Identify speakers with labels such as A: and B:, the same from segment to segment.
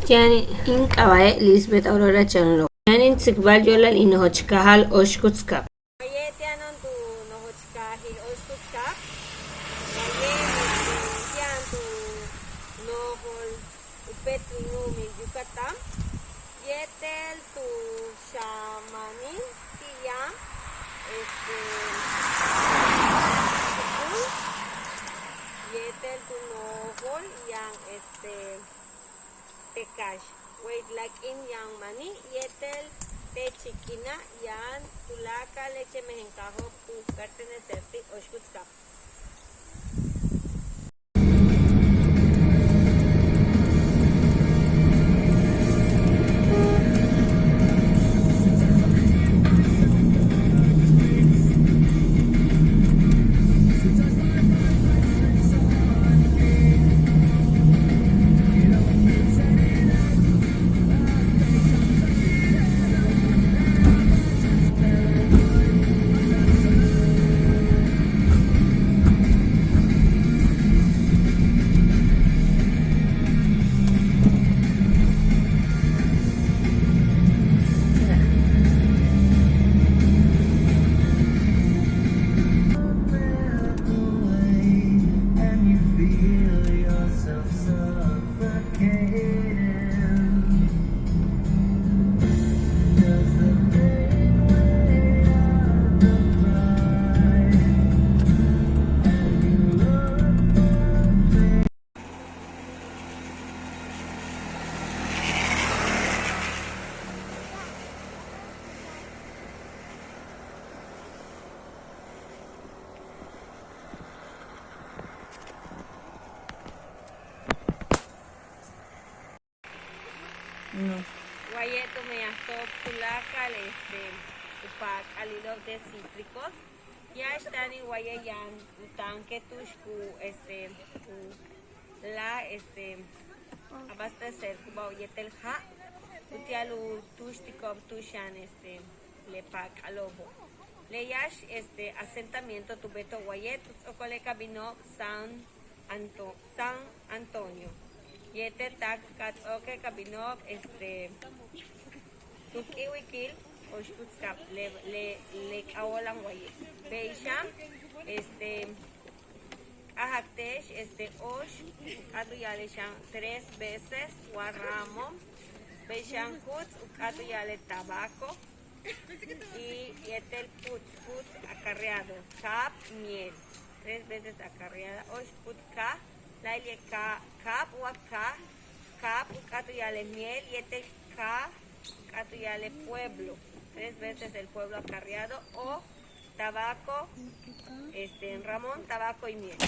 A: Yani inqabae Lisbeth Aurora Chanlo. Yani tsikbal yolal inohochkahal oshkutskap.
B: Tianon tu nohochkahil oshkutskap. Tian tu nohol upetrinumi Yucatán. Yetel tu shamani tiyan yetel tu nohol yang tekash. Wait like in yang mani yetel te chiquina yan tulaka leche mejencajo pu pertenecerti oshkutskap.
A: No.
B: Guayeto me astop tulakal upak alilov de cítricos. Ya están en Guayayan, tanque tushku la abastecer kuba yetel ha utialu tushtikov tushan lepak alobo. Leyash asentamiento tubeto Guayet okole cabino San Antonio. Yete tak kat oke kabinok tukiwikil oshkutskap le kawolan waye beisham ahaktesh osh katuyaleshan 3 veces guarramo beisham kutz ukatuyale tabaco y yetel put acarreado kap miel 3 veces acarreada oshkut ka Laile kap waka kap katuyale miel y katuyale pueblo 3 veces el pueblo acarreado o tabaco en Ramón tabaco y miel.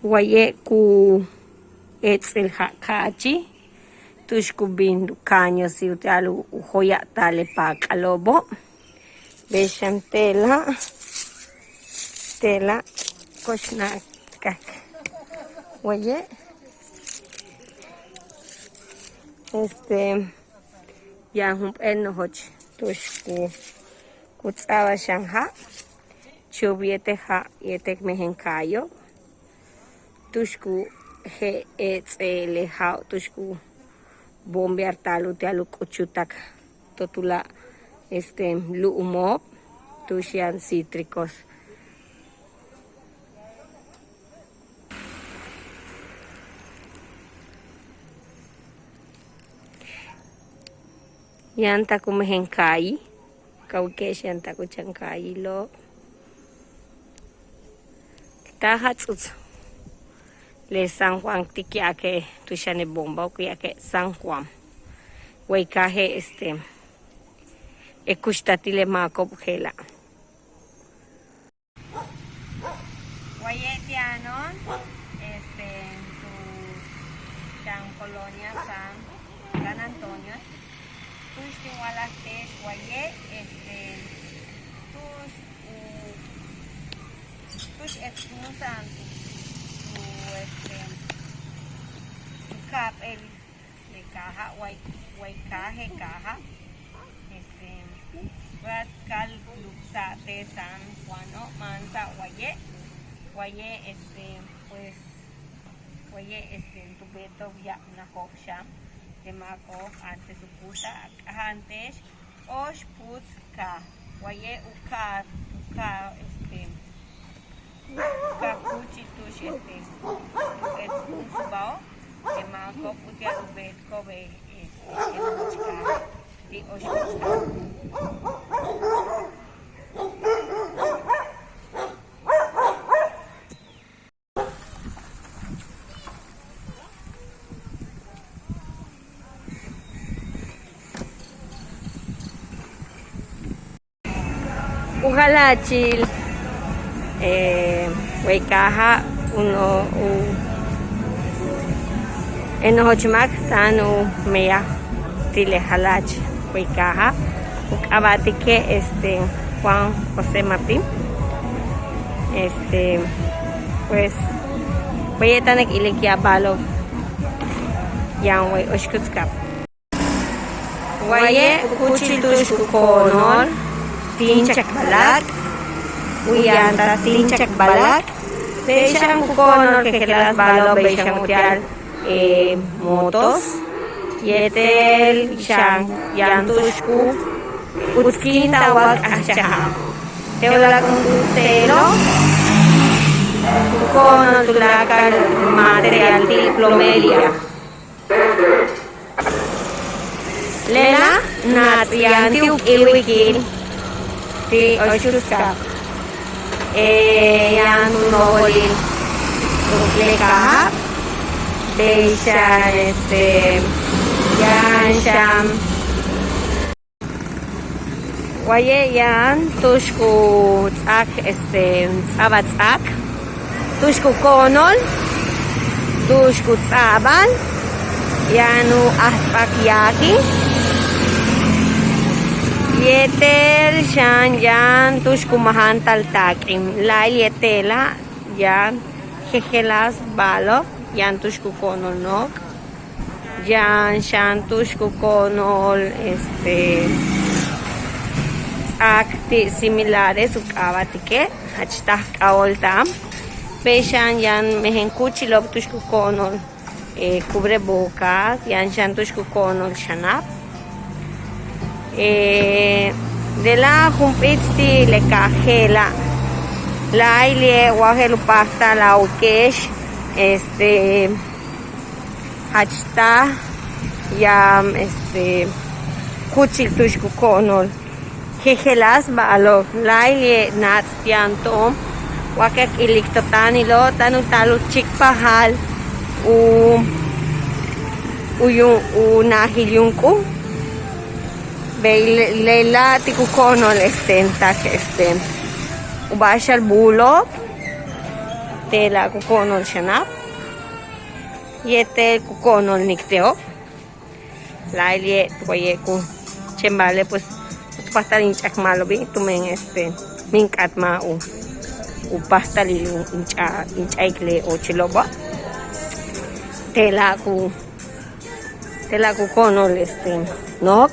A: Guaye ku etzel hakachi. Tushkubin caño si utalu ujoya tale pa kalobo. Beshan tela koshnak kak. Guaye ya hump enohoch tushku kutsawa shanja chubiete ha yetek mehenkayo tushku he etzele ha tushku bombear talu talu kuchutak totula luumob tushian cítricos. Yanta kumehenkai kaukesh yanta kuchankai lo tahatsutsu le San Juan tikiake tushane bomba ukiake San Juan weikaje ekushtatile mako bujela
B: Guayetianon tu San Colonia San Antonio tushtiwalatesh guaye tush exmusanti caja, caje caja. Rat cal luxa de San Juano mansa guaye, pues tu beto ya una hofsha de mako antes su puta antes osh put ka guaye uka kuchitush es un subao de mako putia tu beto be di osh Ujalachil, Huaycaja, Enojochimac, Tanu, Mea, Tilejalach, Huaycaja, Ucabatique, Juan José Mapim, pues, Huayetanek Ilikia Balo, Yanway Oshkutskap. Huaye, Kuchitush Kukonol, Tinchak balak, uyanta tinchak balak, beishang kukonol que las balo beishang utial motos, yetel shang yantushku, utskin tawak achaha. Teola con cero, kukonol tulakal material diplomeria. Lela natrianti iwikil. Di Oshkuska yang nolin Ukleka Beisha Yan Sham Waye Yan Tushku Tzak Tzabatzak Tushku Konol Tushku Tzaban Yanu Ahtzak Yaki Yetel shan yan tushkumahan taltakim. La yetela yan jejelas balo yan tushkukonol nok. Yan shan tushkukonol akti similares ukabatike hachtah kaoltam. Peshan yan mehenkuchilop tushkukonol cubrebocas yan shan tushkukonol shanap. De la jumpitsti le cajela la ile wahelu pasta la ukesh hachta yam kuchil tushkukonol jejelas balo la ile nats tiantom wakek iliktotanilo tanutalu chikpahal u nahilyunku Leila tikukonol tak ubashal bulo tela kukonol shanap yete kukonol nikteo laile tuye ku chembale pues pastalin chakmalobi tumen minkatma u pastalil inchaikle o chiloba tela kukonol nok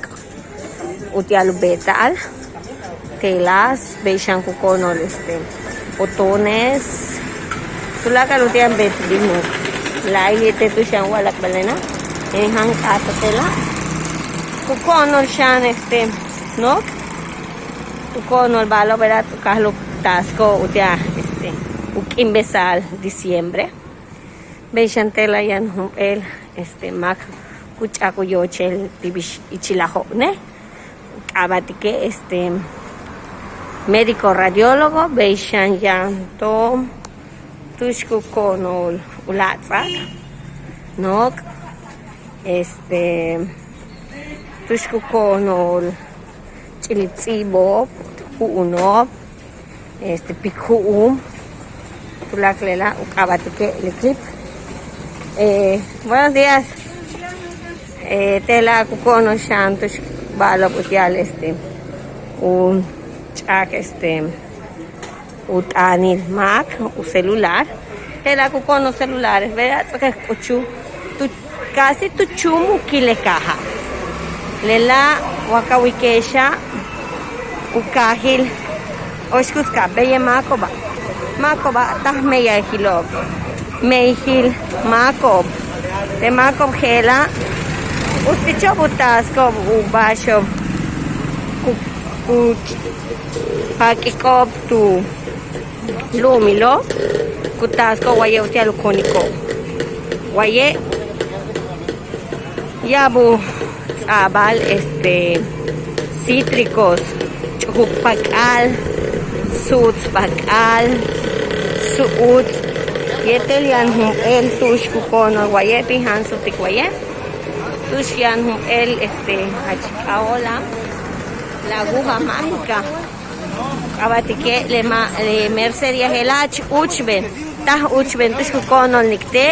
B: utial betal telas beishan kukonol botones tulaka lutian betlino laile te tu shan walak balena en hang kato tela kukonol shan no kukonol balo vera tukalo tasco utia ukimbesal diciembre beishan tela yan el mak kuchaku yochel tibish ichilajo ne abatike médico radiólogo beishan yanto tushkukonol ulatzak nok tushkukonol chilitzibo unob pikhuum tulaklela ukabatike el clip buenos días tela kukonol shantush balo putial un chak utanil mac u celular tela kukono celulares vera que escuchu tu casi tu chumu kile caja. Lela wakawikesha ukahil oshkuska beye makoba. Makoba tah meya hilog. Meihil makob. De makob hela ustichob utaskob ubashob pakikob tu lumilo kutasko waye utial koniko. Waye yabu abal cítricos chupakal suits pakal suut yetel yan hum el tush kukono waye pihan sutik waye tush yan hum el achikaola la aguja mágica abatike le merceria helach uchben tah uchben tush kukono nikte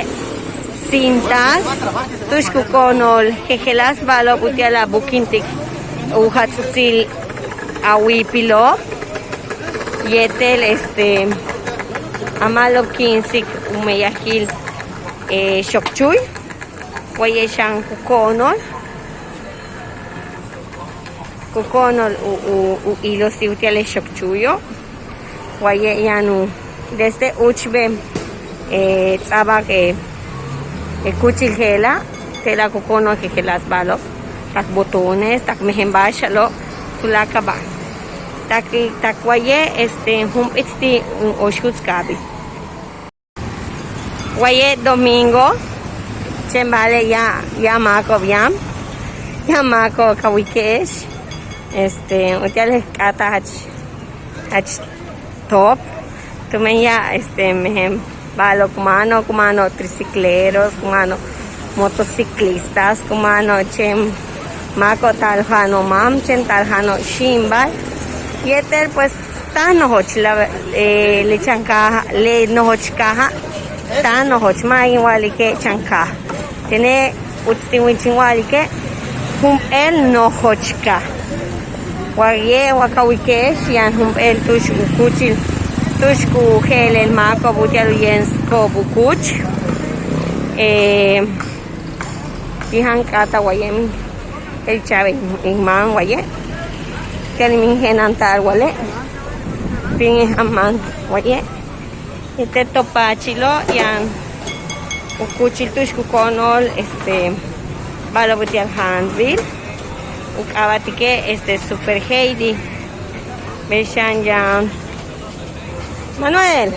B: cintas tush kukonol jejelas balo utiala bukintik uhatsusil awipilo yetel amalo kinsik umeyahil shokchuy waye shan kukonol u ilo si utiale shokchuyo waye yanu desde uchbe tsaba que kuchilgela tela kukono que las balo tak botones tak mehembashalo tulakaba tak waye hum itsti oshkutskabi waye domingo chembale ya mako biam ya mako kawikesh utiale kata hach top tumenya mehem balo kumano tricicleros kumano motociclistas kumano chem mako taljano mam chen taljano shimbal yeter pues tano hoch la le chankaja le no hoch kaja tano hoch mai wali ke chanka tiene utsti winchin wali ke hum el no hoch ka waye wakawike yan hum el tush ukuchil tush ku gel el mako butial yens ko bukuch pihan kata wayem el chave man waye kalimin henantar wale ping aman waye ite topachilo yan ukuchil tush kukonol balo butial handbill ukabatike super heidi beshan yan Manuel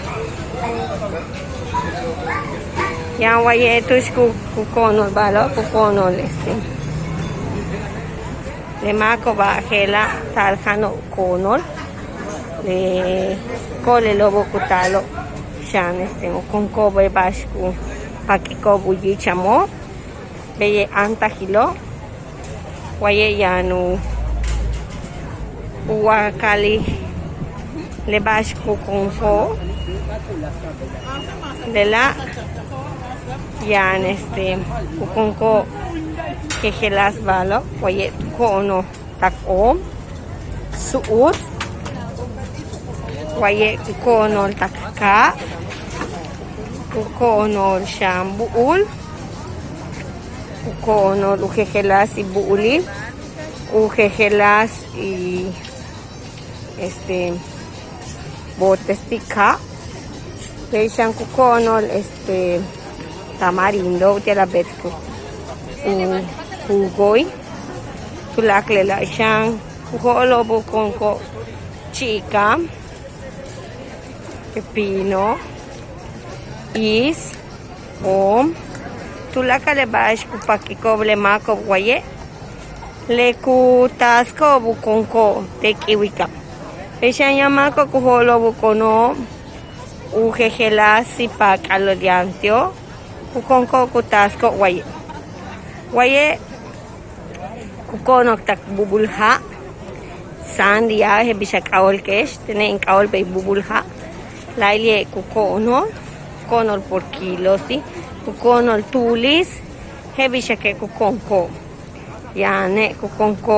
B: yan waye tush kukonol balo kukonol le mako ba hela taljano konol le kole lobo kutalo shan con kobe bashku pakikobu yichamo beye antahilo waye yanu uwakali le bashku konko de la yan ukonko que gelas balo waye kono takom suut waye kono takka kono shambuul kono ujejelas y buuli ujejelas y botestica peshan kono tamarindo de la betku Ugoy tulakle la siyang uholobo konko chika pepino is tulakale bash kupakikoble mako waye le kutasko bukonko tekiwika peshan yamako kuholobo kono ujejelas y pakalodiantio ukonko kutasko waye kukono tak bubulha sandia he bisa kaol kesh tene en kaol pe bubulha laile kukono konol por kilo si kukonol tulis he bisa ke kukonko yane kukonko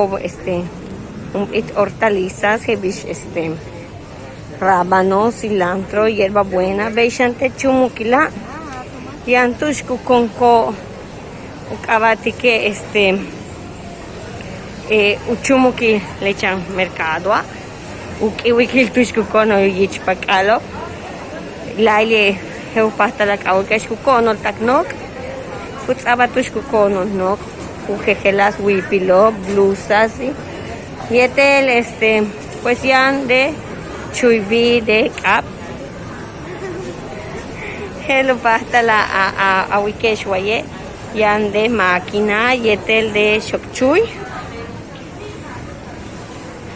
B: it hortalizas he bis rábano cilantro hierba buena beishante chumukila yantush kukonko ukabatike uchumuki lechan mercado ukiwikil tushkukono yichpakalo laile heupasta la kawkashkukono taknok kutsaba tushkukono nok ujejelas wipilo blusas y etel pues yan de chuybi de cap hello pasta la a wikeshwaye yan de máquina y etel de shokchuy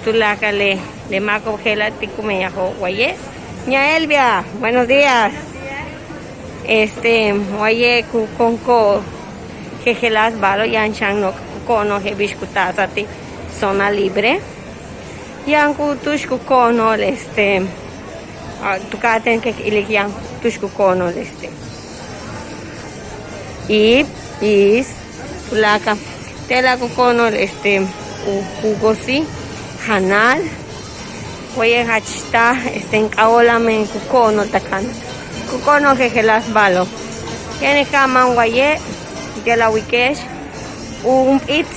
B: tulakale de maco gela tikumeyajo guaye ña Elvia, buenos días. Guaye kukonko jejelas balo yan chang no kono he bishkutasati zona libre yan ku tushku kono tukaten ke ilikyan tushku kono y is tulaka tela ku kono jugosi hanal oye hachta kaola men kukono takan kukono jejelas balo tiene kama guaye de la wikesh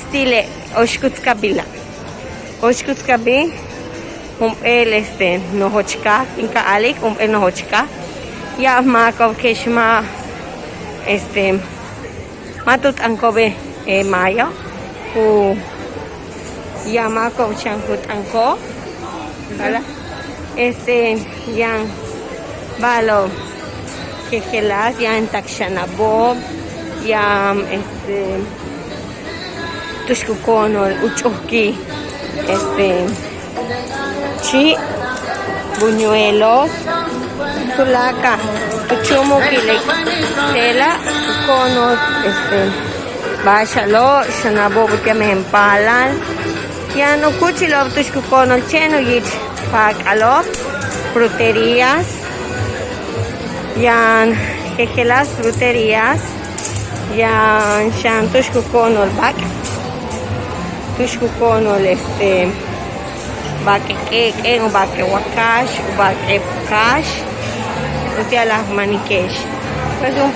B: stile oshkutskabila oshkutskabi el nohochka inka alik el nohochka ya makov keshma matut ankobe mayo ya makov chankut anko ¿verdad? Yan balo jejelas yan takshanabo yan tushkukono uchuki chi buñuelos tulaka uchumuki tela kono bashalo shanabo bukemempalan yan ukuchilo tushkukono cheno yich pakalo fruterías yan jejelas fruterías yan shan tushkukono bak tushkukono bake keke o bake wakash o bake kash utia las manikesh pues un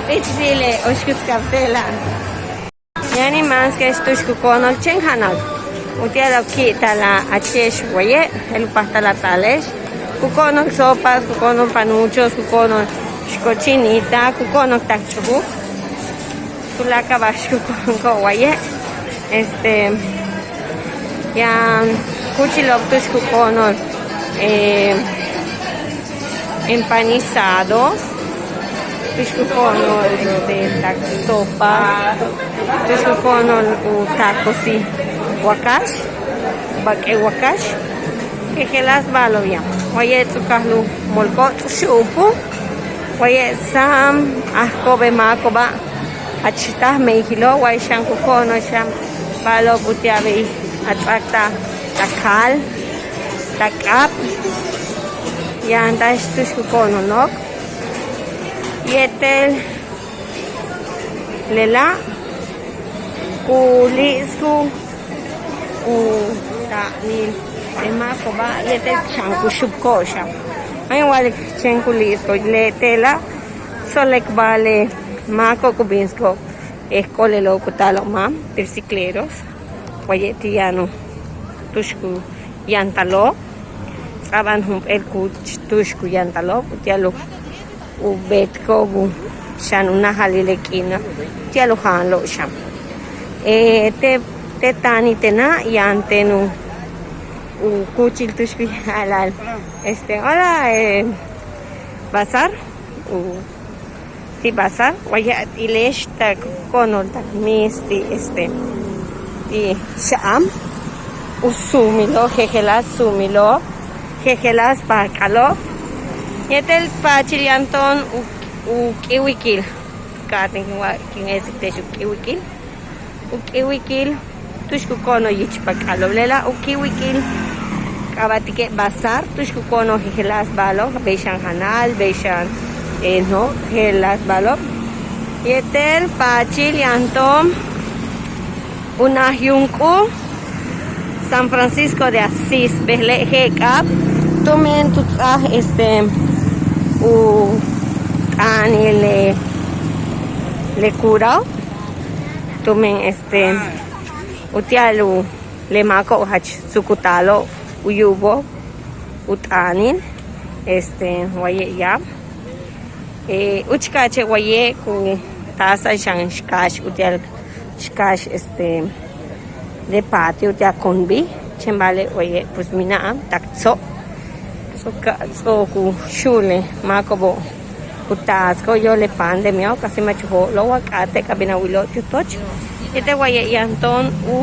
B: pitsti le oshkutkaptela yani mans que tushkukono chenhanal utia la kita la achesh waye el pasta la tales kukono sopas kukono panuchos kukono cochinita kukono tachugu tulaka bashkukono waye yan kuchilok tushkukono empanizados tushkukono sopa tushkukono tacos y wakash bake wakash jejelas balo ya waye tsukahlu molko shupu waye sam ahkobe makoba achita meihilo waye shankukono sham balo butiabe atsakta takal takap yan dash tushkukono nok yetel lela kulisku ni mako ba yetel chanku shubkosha ay walik chanku lisco le tela solek vale mako kubinsko escole lo kutalo mam bicicleros wayetiano tushku yantalo saban el kuch tushku yantalo tialo ubetko bu shanuna halilekina tialo hanlo sham te tani tena yantenu kuchil tushku halal hola bazar ti bazar waya ilesh tak konol tak misti ti sham usumilo jejelas sumilo jejelas pakalo yetel pachilianton ukiwikil katin kin esitesh ukiwikil tushkukono yichpakalo lela ukiwikil kabatike bazar tushkukono jejelas balo beishan hanal beishan no jejelas balo yetel pachilianton una yunku San Francisco de Asís behle hekap tomen tutsah anile le cura tumen utialu le mako hach sukutalo uyubo utanin waye ya uchkache waye ku tasa shan shkash utial shkash de patio utia konbi chembale waye pues mina takso so ku shule makobo utas ko yo le pan de mio kasi machuho lo wakate kabina wilo chutoch ite waye yanton u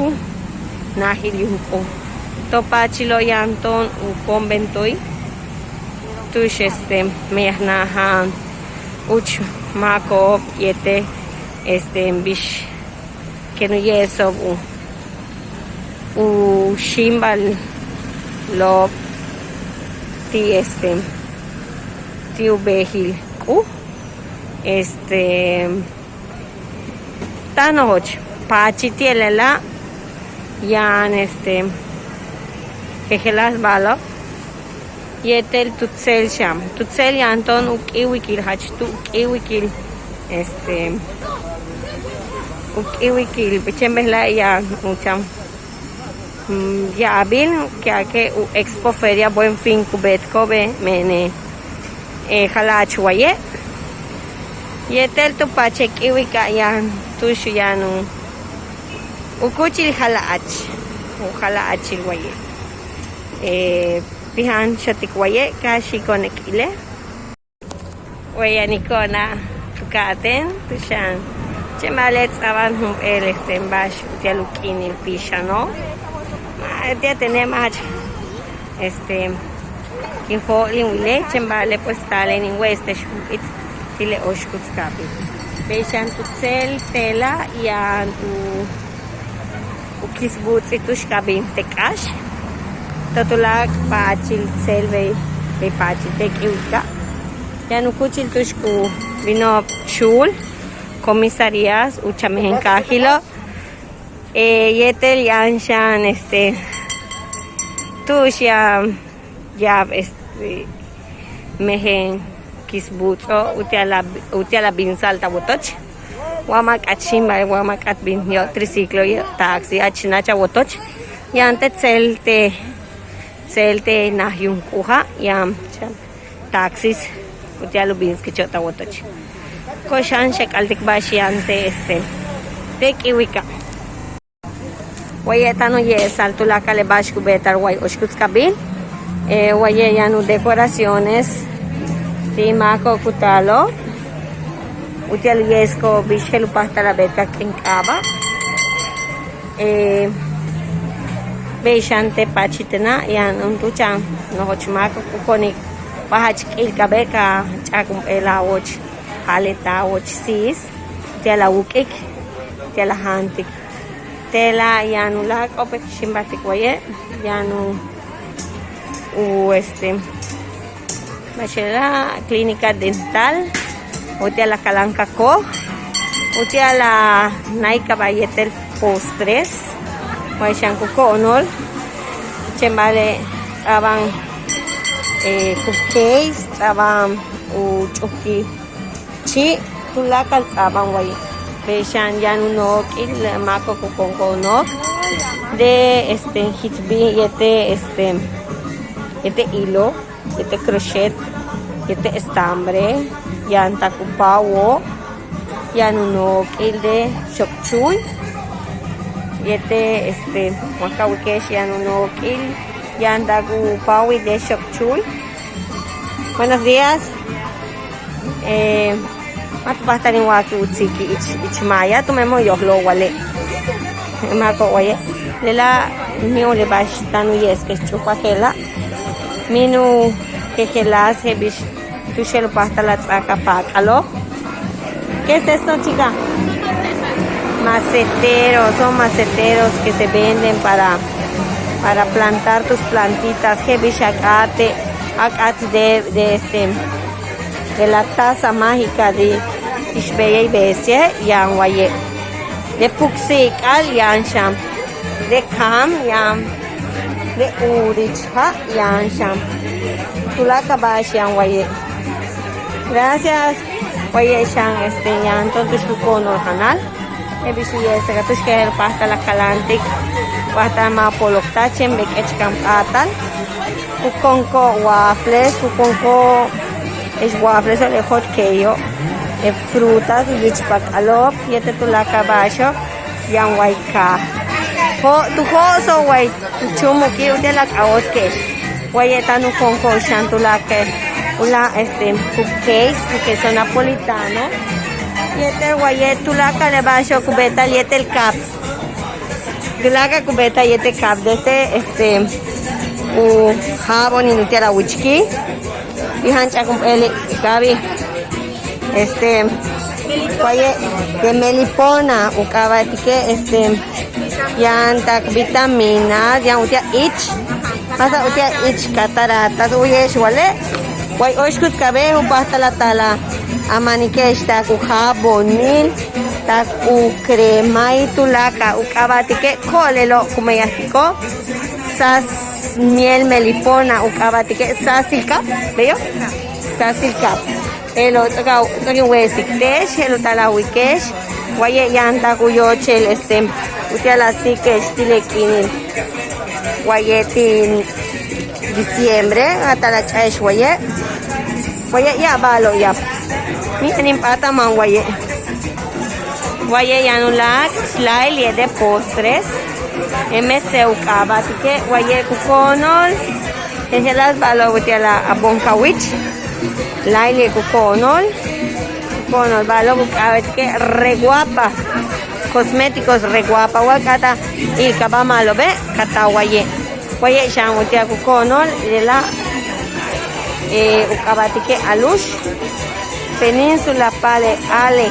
B: nahiliuko topa chilo yanton u conventoi tush mehnahan uch mako yete bish que no yeso u shimbal lo ti ti ubehil ku tanoch pachi tielela yan kejelas balo yetel tutsel sham tutsel yanton ukiwikil hach tu ukiwikil ukiwikil bichembela ya ucham ya abil que u expo feria buen fin kubet kobe mene halach waye yetel tu pache kiwika yan tushu yanu ukuchil halach u halachil waye pihan shatik waye kashi konekile waye nikona tukaten tushan chemalet saban hum el bash utialukin el pishano ya tenemos info linguile chembale pues talen in weste shukit tile oshkuts kapi beishan tutsel tela yan u kisbuts itush kabin tekash tatulak pachil selve be pachil tekiuka yan ukuchil tushku vino shul comisarías uchamehen kahilo yetel yanshan tush ya mehen kisbutso utiala bin salta botoch wamak achimba wamak at bin yo triciclo yo taxi achinacha botoch yante celte nahyun kuha yam taxis utialo bins kichota botoch koshan shekaltik bashi yante tekiwika waye tano ye saltula kale bash kubetar way oshkuts kabin waye yanu decoraciones ti mako kutalo utial yesko bishelu pasta la beta kinkaba beishante pachitena yan untuchan no hochmako kukonik pahach ilkabeka chakum elawoch haleta woch sis tiala ukik tiala hantik tela yanu la opek shimbatik waye yanu bachela clínica dental utia la calanca co utia la naika bayetel postres waishan ko onol chembale aban cupcakes aban u choki chi tulakal aban waye beshan yanu no il mako kukongo no de hitbi yete hilo yete crochet yete estambre yan takupawo yanu no il de shokchuy yete wakawikesh yanu no il yan dagu pawi de shokchuy. Buenos días. Matbasta ni waki utsiki ichmaya tumemo yohlo wale mako waye lela mio le bash tanu yes que chupa kela minu que kelas hebish tushel pasta la tsaka pakalo. ¿Qué es esto, chica? Maceteros, son maceteros que se venden para plantar tus plantitas. Hebish acate de la taza mágica de Ishbeye y Besie, Yan Waye. De Puxik al Yan Sham. De Kam Yan. De Uricha Yan Sham. Tulaka Bash Yan Waye. Gracias. Oye, shan ya entonces kukono canal. Ebisi ese gato que el pasta la calante. Pasta ma poloktachen bek echkam atal. Kukonko waffles, kukonko es waffles o le hot keyo. Frutas, wichpak alop, yete tu la caballo, yang waika. Tu so wai tu chumo ki udela kaot ke. Wayeta nu konko shantula ke. Ula cupcakes, queso napolitano. Yete wayetula calebacho cubeta yete el cap. Dulaca cubeta yete cap de jabón y nutella whisky. Y hancha con el gabi. Waye de melipona ukaba tike yan tak vitaminas yan utia ich. Pasa utia ich cataratas uye shwale. Way oshkut kabe basta la tala amanike está ku jabonil tak u crema y tulaka ukabatike kolelo kumeyastiko sas miel melipona ukabatike sasilka veo sasilka el otro que huesiktesh el tala wikesh waye yanta kuyo chel utiala sikesh tilekinin waye tin diciembre hasta la chash waye ya balo ya mi animpata man waye yanulak slide de postres mc ukaba tike waye kukonol las balo utiala abonkawich laile kukonol balo ukaba tike reguapa cosméticos reguapa wakata y kaba malo be kata waye shan utia kukonol de la ukabatike alush península pale ale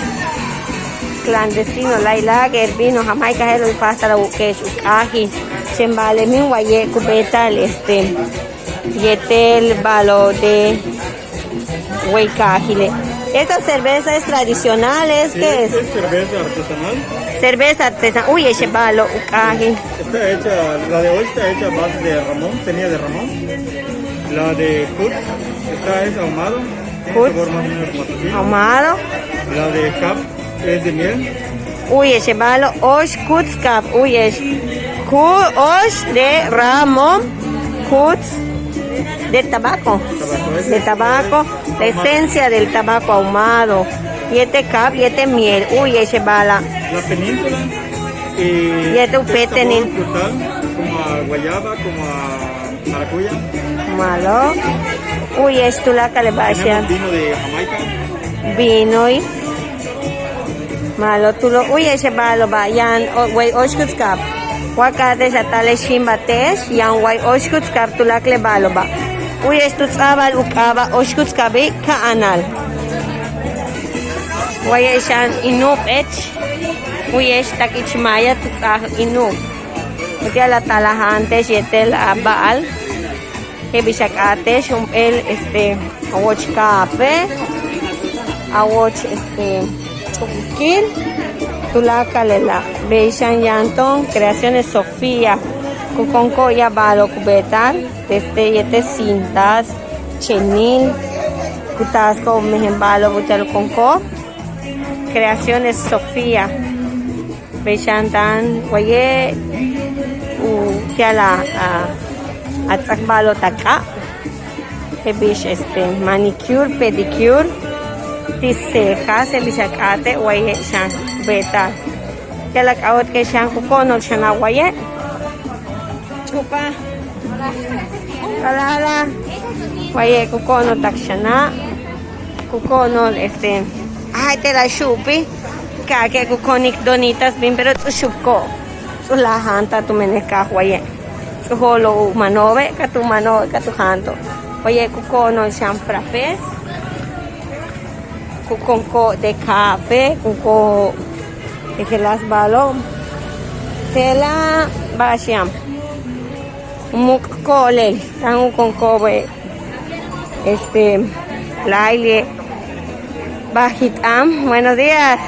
B: clandestino laila gerbino jamaica hero y pasta la buques ukaji chembale min waye kubeta yetel balo de huecajile. Estas cervezas tradicionales, ¿qué es?
C: Es cerveza artesanal.
B: Cerveza artesanal. Uy, ese balo ukaji.
C: Está hecha, la de hoy está hecha a base de Ramón, semilla de Ramón. La de Kutz es ahumado. Tiene sabor más o menos como así.
B: Ahumado.
C: La de Cap es de miel.
B: Uy, ese balo Osh Kutz Cap. Uy, es Osh de Ramón Kutz de tabaco. De tabaco. La esencia del tabaco ahumado. Y este cap y este miel. Uy, ese bala.
C: La península.
B: Y este upete
C: sabor frutal, como a guayaba, como a maracuya.
B: Malo. Uy, esto la calebacha.
C: Vino de Jamaica.
B: Vino y malo tulo. Uy, ese balo ba yan way oshkuts kap. Wakate sa tale shimbates yan way oshkuts kap tulak le balo ba. Uy, esto tsabal ukaba oshkuts kabe ka anal. Way shan inup ech. Uy, esta kichmaya tsah inup. Utia la talahantes yetel baal. Que bisacate el awoch café awoch chuquil tulaka lela beishan yanton creaciones Sofía kukonko ya balo kubetal yete cintas chenil kutasco mejen balo butel konko creaciones Sofía beishan tan waye tiala atsak balo taka hebish manicure pedicure tisejas hebishakate waye shan beta yalak awat ke shan kukonol shan waye chupa ala waye kukonol takshana kukonol ay te la shupi kake kukonik donitas bin pero shupko sulahan ta tumeneka waye holo manove katu hanto oye kukono shan frappés kukonko de café kuko de gelas balo tela bashiam mukole tan kukonko be laile bajitam buenos días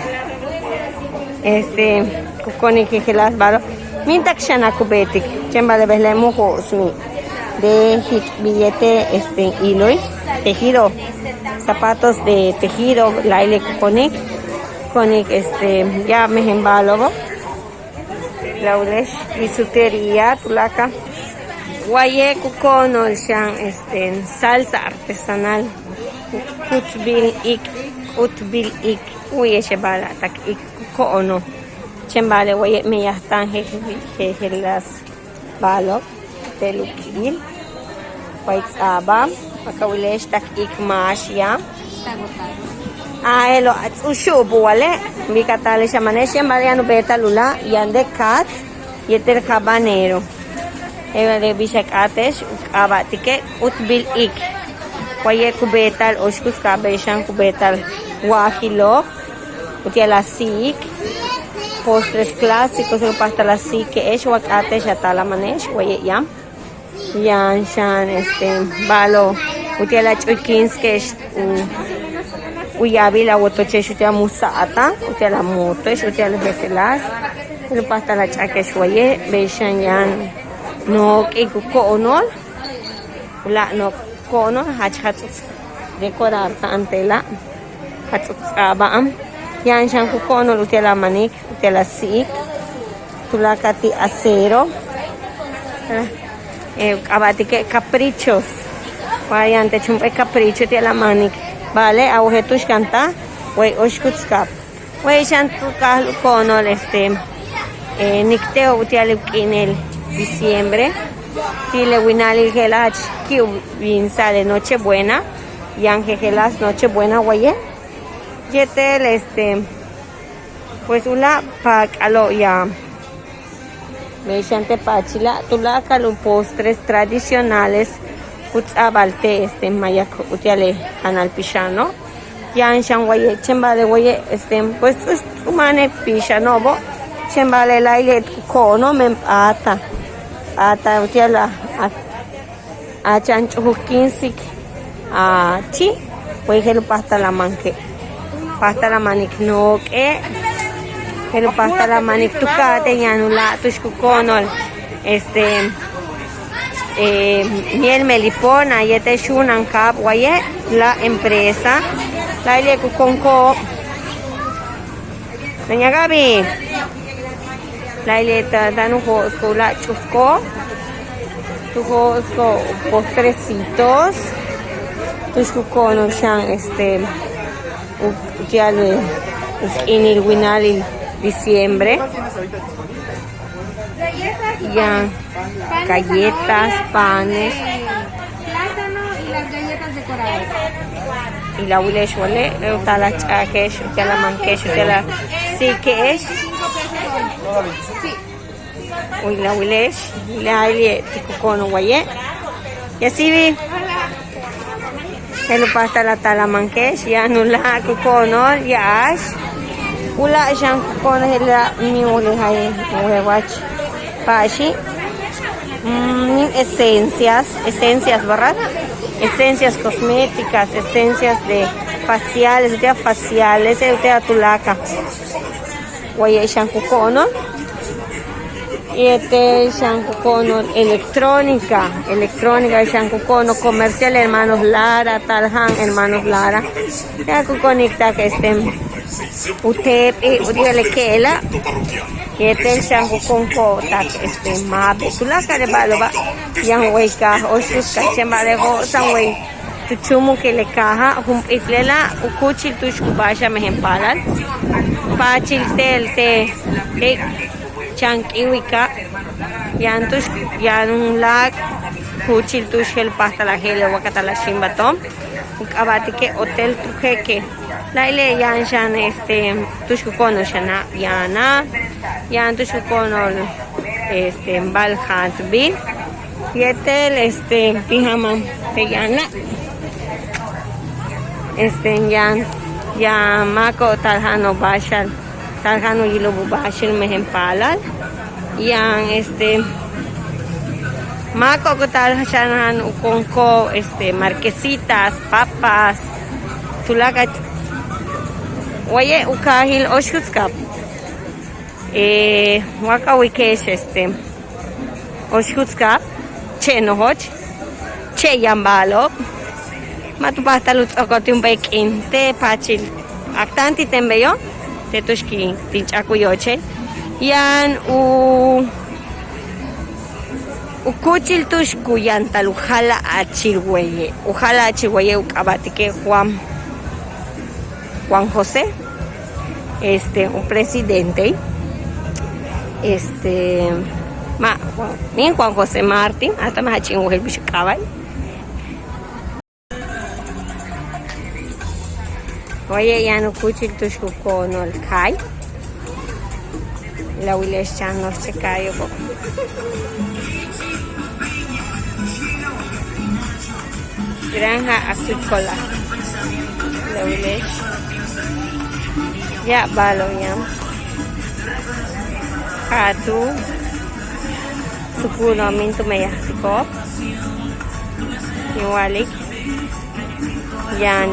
B: kukoni que gelas balo mintak shana kubetik chembale besle mojos mi de billete iloy tejido zapatos de tejido, laile konik, ya mejembalogo, laulesh, bisutería, tulaka, guaye kukonol shan, salsa artesanal, kutbil ik, uye shebala, tak ik kukono, chembale guaye me ya están jejelas balog, telukil, White Aba, Makawilesh tak ikmash ya. Elo at ushubu wale. Mikatali siya manesh yan bariano beta lula yan de kat yeter habanero. Eva de bishak atesh abatike utbil ik. Kwaye kubetal oshkus kabeshan kubetal wahilo. Utiala sik. Postres clásicos el pasta la sik que es wak atesh atala manesh kwaye yam. Yan shan balo utiala chukins que es uyabi la wotoche utia musata utiala moto utiala vetelas el pasta la chaque shwaye beshan yan no que onol la no kono hachats decorar antela hachats abaam yan shan kono utiala manik utiala sik tulakati acero abatike caprichos variante chumpe capricho de la manic vale agujetus canta wey oshkutskap wey shantu kahlu kono nicteo utiale kinel diciembre tile winali gelach ki bin sale noche buena yan gelas noche buena wey yetel pues una pa alo ya Meshante pachila, tulaka los postres tradicionales, utsabalte, mayaco, utiale, canal pichano, yan shanwaye, chembale, waye, pues, humane pichanobo, chembale, laile, cono, mem, ata, utiala, a chancho, hukinsik, a chi, waye, pasta la manque, pasta la manic, no, que, pero pasta la manictuca yanula tushkukonol miel melipona yete shunan kap waye la empresa la ile kukonko doña Gaby la ile danu la chusco tu postrecitos tushkukonol shan utiale inil winali diciembre ya galletas, panes,
D: plátano y las galletas decoradas.
B: y la wilesh wale uta la chakesh uta la mankesh uta la sikesh uy la wilesh la ile tikukono waye y así vi el pasta la tala mankesh ya nula kukono ya ash Ula siyang kukono hila miuli hay huewach pashi esencias, ¿verdad? Esencias cosméticas, esencias de faciales, de tulaka. Guaye siyang kukono. Y siyang kukono electrónica siyang kukono comercial hermanos Lara, Talhan hermanos Lara. Ya kukonita que Utep utiale kela yetel shangu konko tak mabe tulaka de baloba yang weka oshus kachembale go sanway tuchumu ke le kaha hum itlela ukuchil tushkubasha mehempalal pachil tel te chankiwika yantush yanun lak kuchil tushel pasta la hele wakatala shimbatom ukabatike hotel trujeke Laile yan shan tushkukono shana yana yan tushkukono balhat bin yetel pijama peyana yan mako talhano bashal talhano yilobu bashal mehempalal yan mako ko talhanan ukonko marquesitas papas tulaka Waye ukahil oshkutskap waka wikesh oshkutskap che nohoch che yambalo Matupatalutz okotium bekin te pachil. Aktanti tembeyo te tushki tinchakuyoche. Yan ukuchil tushku yan talujala achilweye. Ujala achilweye ukabatike Juan José. Un presidente. Min Juan José Martín, hasta más chingo el bicho cabal. Oye, ya no kuchil tushku konol kai. La wiles chan nos chekayo po. Granja agrícola. La wiles. Ya balo yam. Hatu. Supuno mintu mayastiko. Igualik. Yan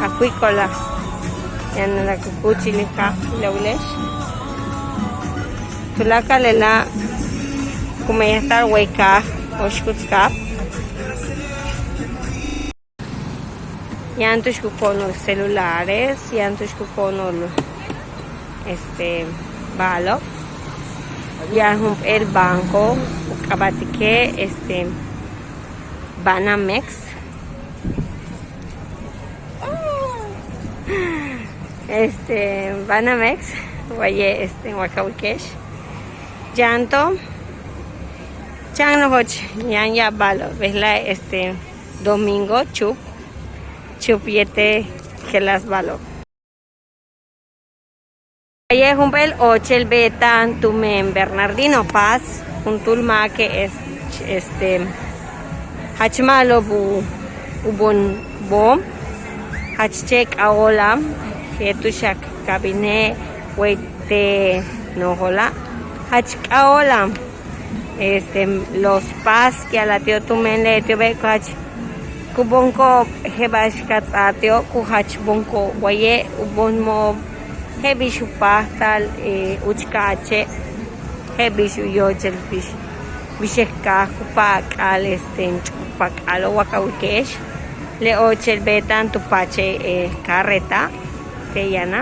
B: acuícola. Yan la cucuchilica, la ulesh. Tulaka lela kumayastar hueca oshkutskap. Yan tushkukono celulares, yan tushkukono balo. Ya el banco, kabatike Banamex. Banamex, oye, Wakawikesh. Llanto. Chan no hoch, yan ya balo. Vesla domingo chupiete que las balo. Ayer jumpel ochel betan tumen Bernardino Paz un tulma que es hachmalo ubon bom hachchek aolam que tushak cabine huete nojola hachk aolam los Paz que a la tío tumen le tío bekach kubonko hebash katsatio kuhach bonko waye ubon mo hebishu pastal uchkache hebishu yochel bisheka kupak al kupak alo wakawikesh le ochel betan tupache carreta te yana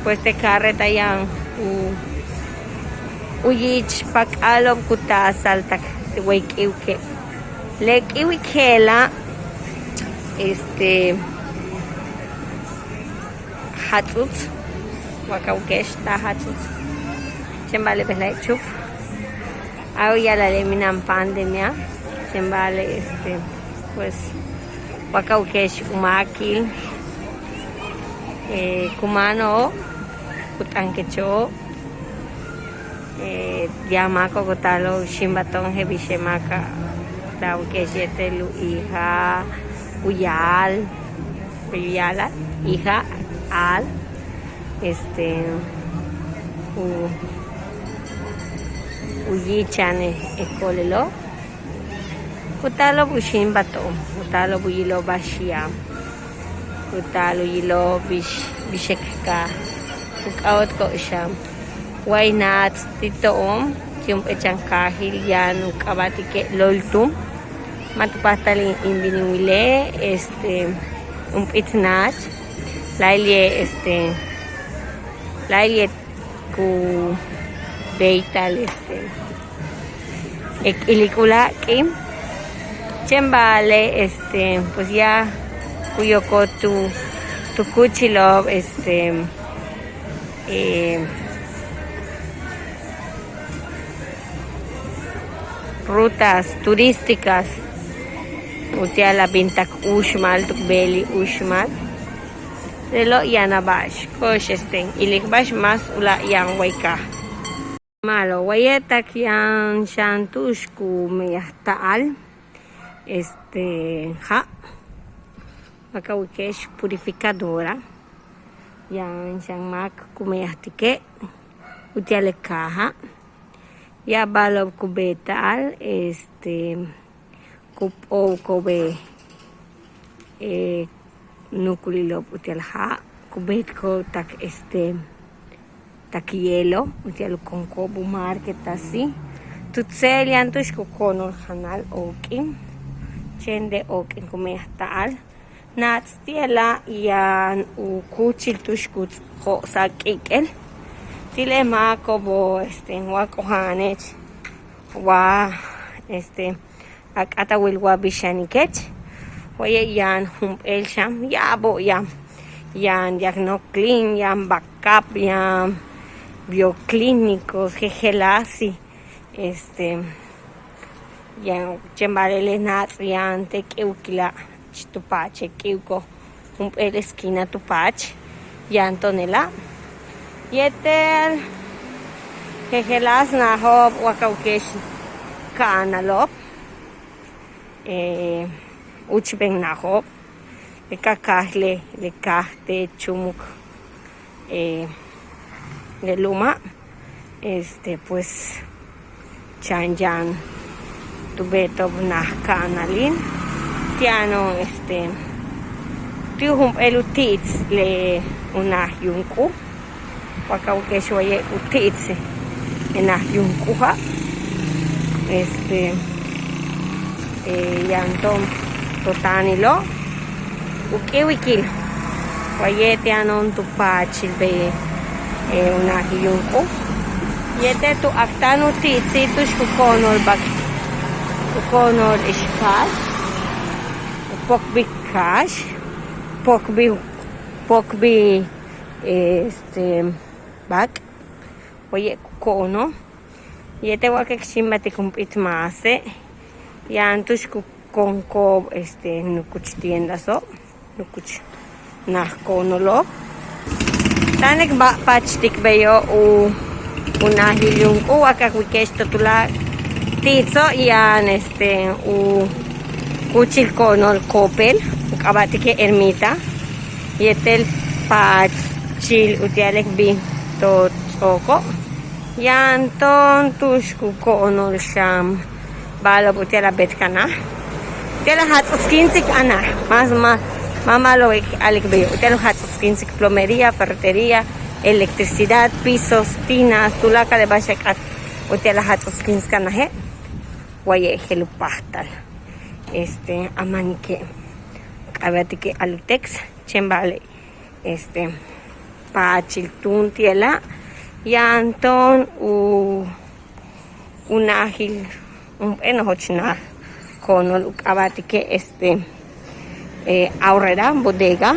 B: pues te carreta yan uyich pak alo kutasal tak weikiuke le kiwikela hatzutz wakawikesh ta hatzutz chembale belay chup ya la leminan pandemia chembale pues wakawikesh umakil kumano kutankecho yamako kutalo shimbaton hebishemaka tawikesh lu hija uyala hija al uyichane eskolelo utalo bushin bato utalo buyilo bashia utalo yilo bishekka ukawat ko siya why not titoom yung echang kahil yan ukabatike loltum matupastalin imbiniwile itnach Lailie ku beital ilikula kim chembale pues ya kuyoko tu kuchilo rutas turísticas utia la bintak ushmal tukbeli ushmal Lelo yana bash kosh ilik bash mas ula yang waika malo wayetak yang shantushku meyahtaal makawikesh purificadora yang siyang mak kumeyahtike utiale kaha ya balob kubetal kupo kobe nukulilop utialha kubet ko tak tak hielo utial con kobu market así Tutselian tushkukonol hanal okim. Chende okim kumehtal. Nats tiela yan u kuchil tushkuts ho sakikel. Tile makobo wakohanech wa akata wilwa bishanikech. Oye yan humpel sham yabo yan diagnoclin yan backup yan bioclínicos gegelasi yan chembarele nats yan te kiukila tupache kiuko humpel esquina tupach yan tonela yetel gegelas nahob wakaukesh kanalop uchben nahob lekakhle lekahte chumuk de luma pues chanjan tubeto kanalin tiano tihum elutits le una yunku wakaukesh waye utits ena yunkuha yantom totanilo ukiwikil wayete anon tupachil be una hiyunko yete tu aktanu titsi tushkukonol bak kukonol ishkas pokbi kash pokbi bak waye kukono yete wakekshimati kumpit mase yan tushkukonko nukuch tiendaso nukuch nahkonolo tanek ba pachtik beyo unahilung wakakwikesh totula titso yan u kuchilkonol kopel ukabatike ermita yetel pachil utialek bi to tsoko yan ton tushkukonol sham balo utiala betkana utiala hatsoskinsik ana mas mamalo alik beyo utiala hatsoskinsik plomería ferretería electricidad pisos tinas tulaka de bashakat utiala hatsoskinsik ana waye helupahtal amanike kabatike alitex chembale pachiltun tiela yanton unahil enohochna konol ukabatike aurrera bodega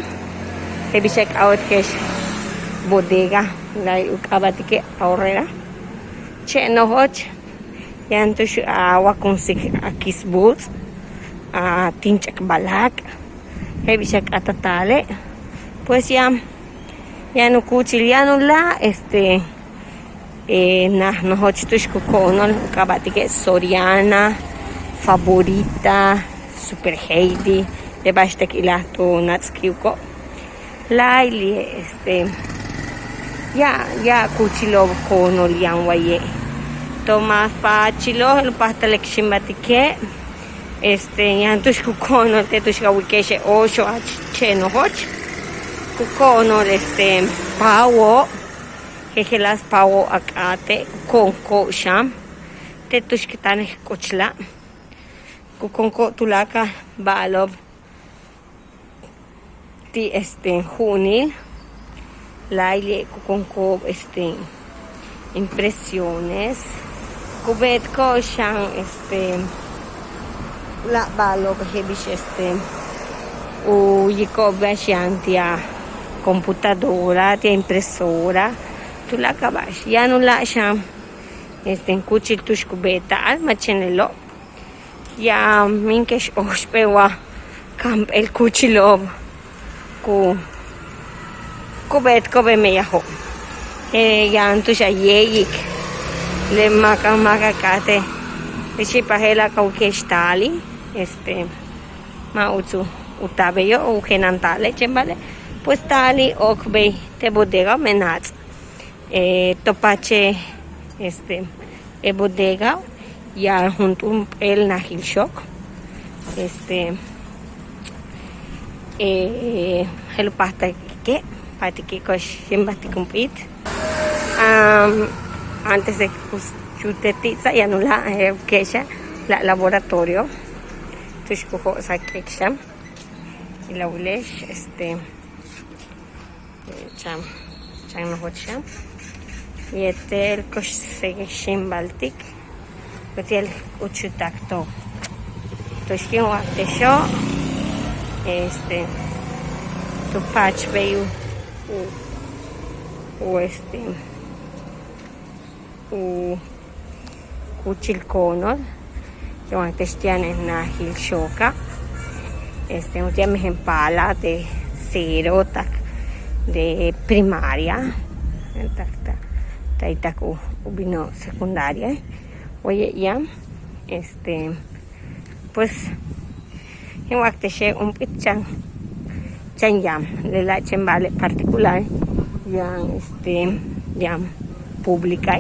B: hebishek outkesh bodega lai ukabatike aurrera chenohoch yantush wakunsik akisboots tinchak balak hebishek atatale pues ya no kuchiliano la no hochtushku konol kabatike Soriana Favorita Super Heidi de bashtek ilahto natskiuko laili ya kuchilo konol yan waye Tomás pachilo el pastelek shimbatike yan tushku konol te tushka wikeshe 8 cheno hoch kukonol pavo jejelas pavo akate konko sham te tushkitane kochla kukonko tulaka balov ti junil laile kukonko impresiones kubetko sham la balov hebish u yikobe shantia computadora tia impresora tulaka bash ya no la sham kuchil tushkubeta almachenelo ya minkesh oshpewa kamp el kuchilov kubet kobe meyaho ya antusha yeyik le maka kate ishipahela kaukeshtali mautsu utabeyo o genantale chembale pues tali okbe te bodega menats topache bodega ya junto el nahil shock el pasta que patiki kosh shimbati kumpit antes de chutetitza yanula kesha la laboratorio tushkujo sa keksha y la ulesh cham no hocha y el kosh segeshim baltik hotel uchutakto tushkin waktesho tu patch veio o kuchilkono yo antes tiene na hilshoka un tiene ejempala de cero de primaria taitaku ubino secundaria oye ya pues en wakteshe un pichan chanyam de la chembale particular yang pública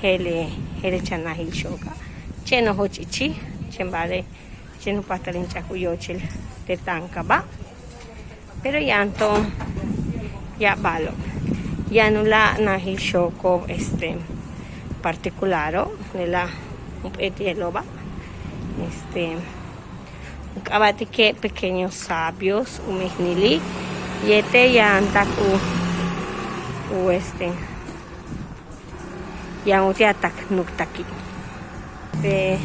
B: hele chanahil shoka cheno hochichi chembale cheno patalin chakuyochil de tankaba pero yanto ya balo ya nula nahil shoko particularo de la etieloba Abati que pequeños sabios umihnili yete ya antaku ya uti atak nuktaki de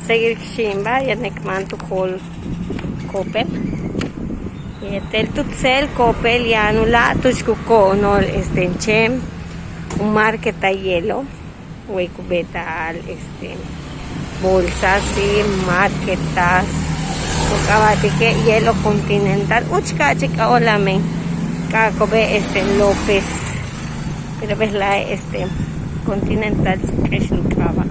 B: seguir shimba ya nekmantu kol kopel yete el tutsel kopel ya nula tushkuko no chem un marqueta hielo huecubetal bolsas y marquetas ukabati que hielo continental uchka chica olame kakobe López pero ves la continental keshukaba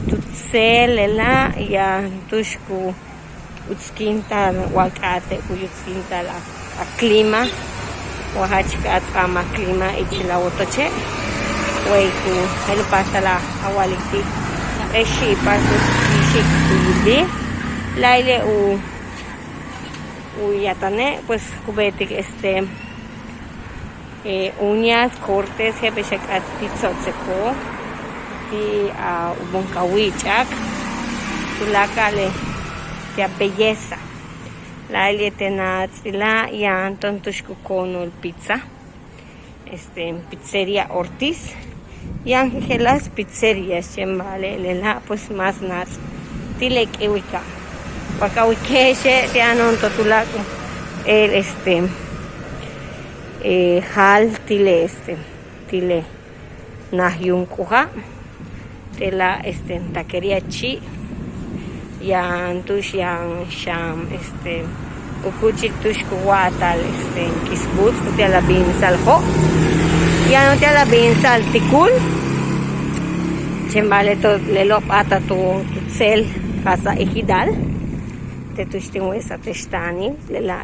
B: tutsel la ya tushku utskintal wakate uyutskintal a clima wahachka ama clima ichila otoche weiku el pasala awaliti eshi paso shikuli laile u yatane pues kubetik uñas cortes que beshakat pitzotseko ti ubonkawichak tulakale ya belleza laile tenat la ya anton tushkukono el pizza pizzería Ortiz y Ángelas Pizzerías chembale lela pues más nats tilek iwika pakawikeshe te anon totulaku el hal tile tile nahyunkuja de la taquería chi yan tush yan sham ukuchi tush kuwatal kisbutz te la bin saljo ya no te la bin sal tikul chembale to lelo pata tu cel casa ejidal te tush tingwesa teshtani lela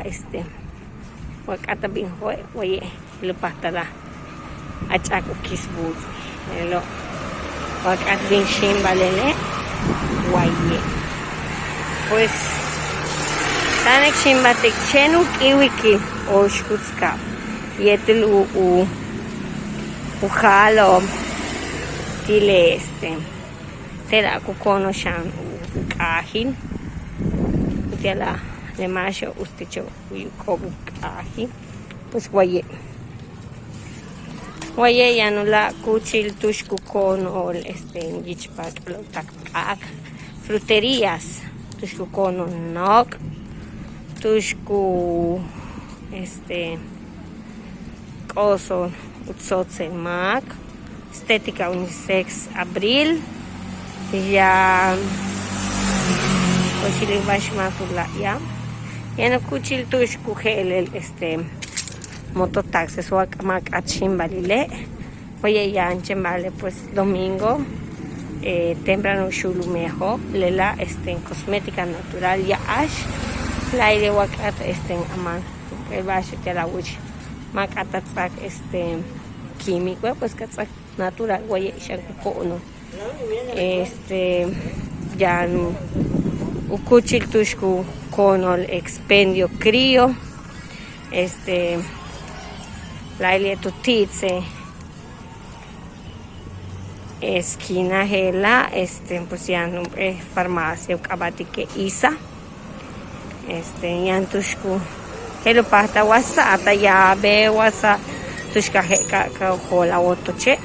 B: wakata bin hoy oye lo patala achaku kisbutz lelo wakat bin shimbalele waye pues tanek shimbatik chenuk iwiki oshkutska yetel ujalo tile tela kukono shan kahin tela de mayo ustecho uyukobu kahin pues waye yanula kuchil tushku kono yichpak lo takak fruterías tushku kono nok tushku koso utsotse mak estética unisex abril ya kuchil bashmatula ya no kuchil tushku gel mototaxis wakamak achimbalile oye ya anchembale pues domingo temprano shulumejo lela cosmética natural ya ash la ile wakat aman el bash te la wich makatatsak químico pues katsak natural oye shanko no ya no ukuchil tushku con el expendio crío la ile tutitse esquina hela pues ya farmacia ukabati que isa yan tushku helo pata wasa ata ya be wasa tushka heka ka hola otoche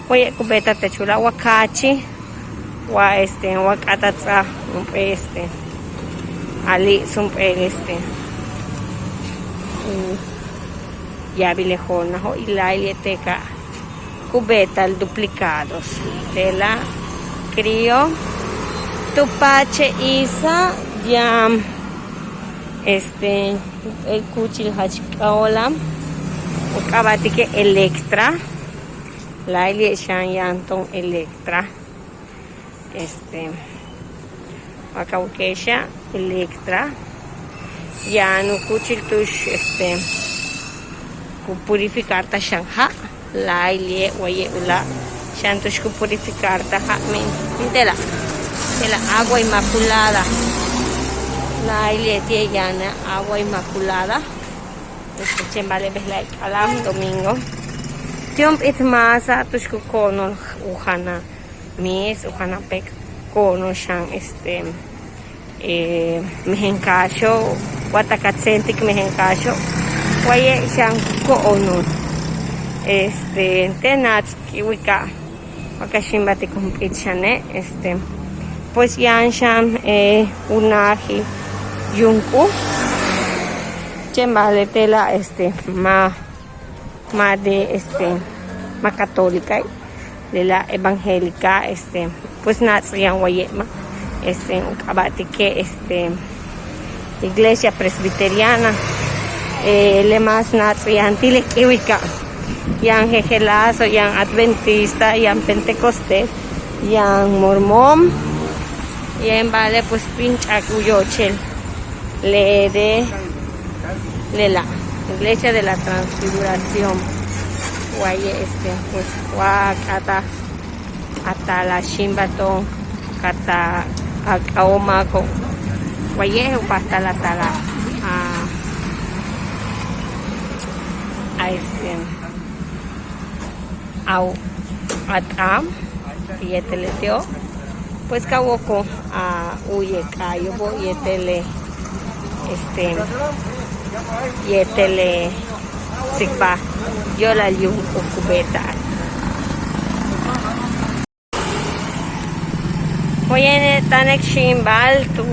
B: oye kubeta te chula wakachi wa wakatatsa ali ya bilejona ho ilaileteca cubeta duplicados de la crio tupache isa ya el cuchil hachkaola ukabati que electra la shan yanton electra wakawkesha electra ya no cuchil tush ku purificar ta shangha la ile waye ula shantush ku purificar ta ha de la agua inmaculada la ile tie yana agua inmaculada chembale behla alam domingo tiomp itmasa tush ku kono uhana mes uhana pek kono shang mehenkasho watakatsentik mehenkasho waye shang kono tenats kiwika wakashimbati kumpichane pues yan sham unaji yunku chembale tela ma de ma católica de la evangélica pues natsiyan wayema ukabati que iglesia presbiteriana le más natsiyan tile kiwika yang jejelazo yang adventista yang pentecostés yang mormón yang vale pues pincha cuyochel le la iglesia de la transfiguración guaye pues wakata hasta la shimbato kata akaomako guaye hasta la tala au atam yeteleteo pues kawoko uye kayo bo yetele yetele sikpa yola yung kubeta oye tanek shimbal tu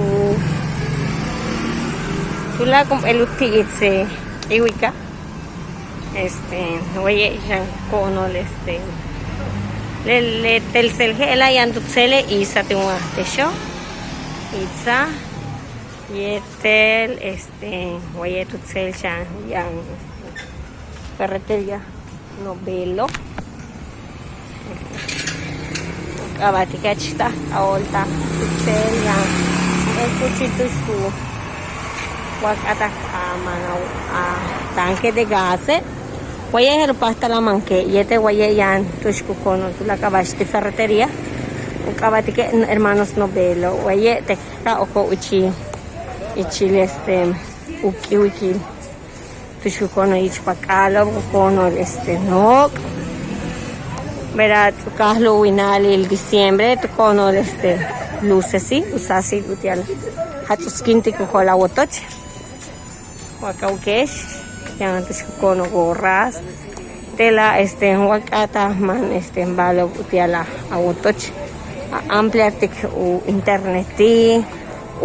B: la kum eluti itse iwika oye yan kono le telselgela yan tutsele isa tiwa tesho isa yetel oye tutsel shan yan ferretería novelo kabati kachta aolta tutsel yan el kuchitusku wakata kamana tanque de gas Guaye el pasta la manque y guaye yan tushku kono tu la kabashti ferretería ukabati que hermanos novelo guaye te ka oko uchi uki tushku kono ich pakalo kono no verá tu kahlo winali el diciembre tu kono luces sí usasi utial hatuskinti ko la wotoch wakaukesh yang tushku kono gorras tela wakata man balo utiala autoch ampliarte u interneti